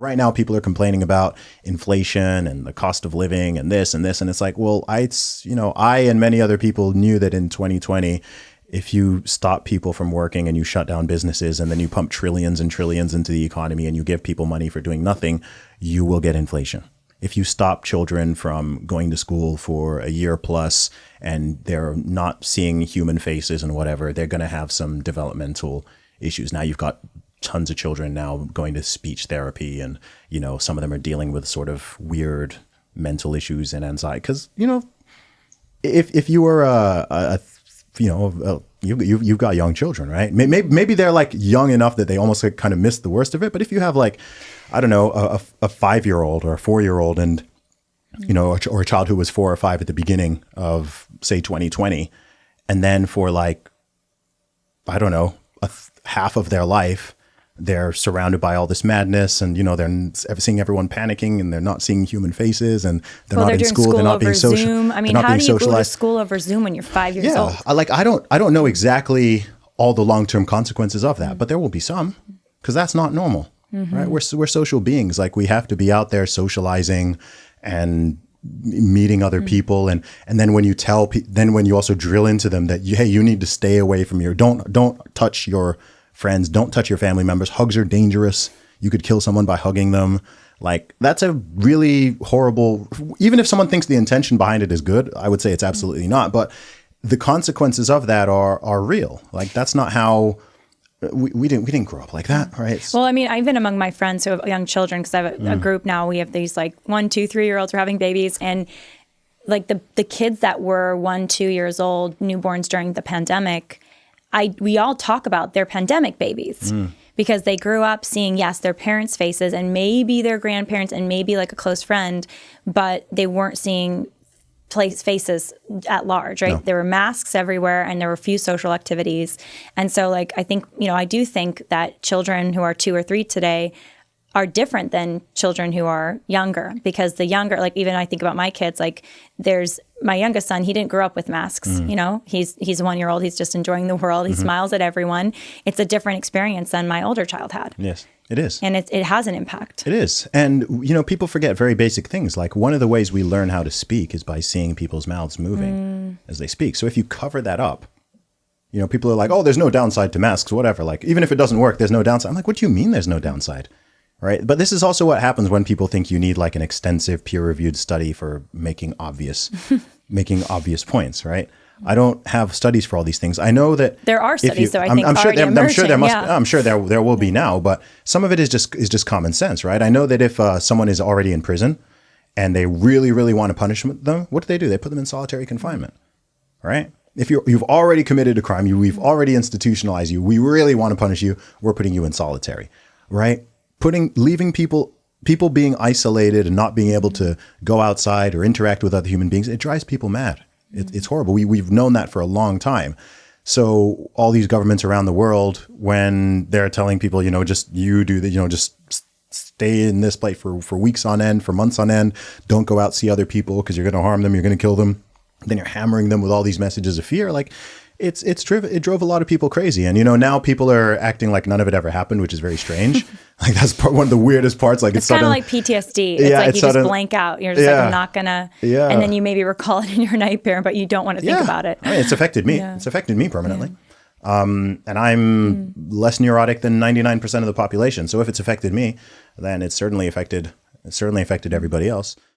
Right now, people are complaining about inflation and the cost of living and this and this. And it's like, well, I and many other people knew that in 2020, if you stop people from working and you shut down businesses and then you pump trillions and trillions into the economy and you give people money for doing nothing, you will get inflation. If you stop children from going to school for a year plus and they're not seeing human faces and whatever, they're going to have some developmental issues. Now you've got tons of children now going to speech therapy, and some of them are dealing with sort of weird mental issues and anxiety. Because if you were you've got young children, right? Maybe they're like young enough that they almost like kind of miss the worst of it. But if you have like, I don't know, a 5-year-old or a 4-year-old, and or a child who was 4 or 5 at the beginning of say 2020, and then for like, I don't know, half of their life, they're surrounded by all this madness, and they're seeing everyone panicking, and they're not seeing human faces, and they're not in school. They're not being social. Zoom. I mean, how do you go to school over Zoom when you're 5 years old? I don't know exactly all the long-term consequences of that, but there will be some, because that's not normal, right? We're social beings. Like, we have to be out there socializing and meeting other people, and then when you also drill into them that you need to stay away from don't touch your friends, don't touch your family members. Hugs are dangerous. You could kill someone by hugging them. Like, that's a really horrible, even if someone thinks the intention behind it is good, I would say it's absolutely not. But the consequences of that are real. Like, that's not how we didn't grow up like that, right? Well, I mean, even among my friends who have young children, because I have a group now, we have these like 1, 2, 3-year-olds who are having babies, and like the kids that were 1, 2 years old, newborns during the pandemic, we all talk about their pandemic babies because they grew up seeing, yes, their parents' faces and maybe their grandparents and maybe like a close friend, but they weren't seeing faces at large, right? No. There were masks everywhere and there were few social activities. And so like, I think, I do think that children who are 2 or 3 today are different than children who are younger, because the younger, like even I think about my kids, like there's my youngest son, he didn't grow up with masks, he's a 1-year-old. He's just enjoying the world. He smiles at everyone. It's a different experience than my older child had. Yes, it is. And it has an impact. It is. And, people forget very basic things. Like, one of the ways we learn how to speak is by seeing people's mouths moving as they speak. So if you cover that up, people are like, oh, there's no downside to masks, whatever. Like, even if it doesn't work, there's no downside. I'm like, what do you mean there's no downside? Right. But this is also what happens when people think you need like an extensive peer-reviewed study for making obvious points. Right. I don't have studies for all these things. I know that there are studies, though. I'm sure there will be now, but some of it is just common sense. Right. I know that if someone is already in prison and they really, really want to punish them, what do? They put them in solitary confinement. Right. If you've already committed a crime, we've already institutionalized you. We really want to punish you. We're putting you in solitary. Right. Leaving people being isolated and not being able to go outside or interact with other human beings, it drives people mad. It's horrible. We've known that for a long time. So all these governments around the world, when they're telling people, just stay in this place for weeks on end, for months on end, don't go out, see other people because you're going to harm them, you're going to kill them. Then you're hammering them with all these messages of fear. Like, it drove a lot of people crazy. And, now people are acting like none of it ever happened, which is very strange. Like, that's one of the weirdest parts. Like, it's kind of like PTSD. It's like you just blank out. You're just like, I'm not gonna. Yeah. And then you maybe recall it in your nightmare, but you don't want to think about it. I mean, it's affected me. Yeah. It's affected me permanently. Yeah. And I'm less neurotic than 99% of the population. So if it's affected me, then it's certainly affected everybody else.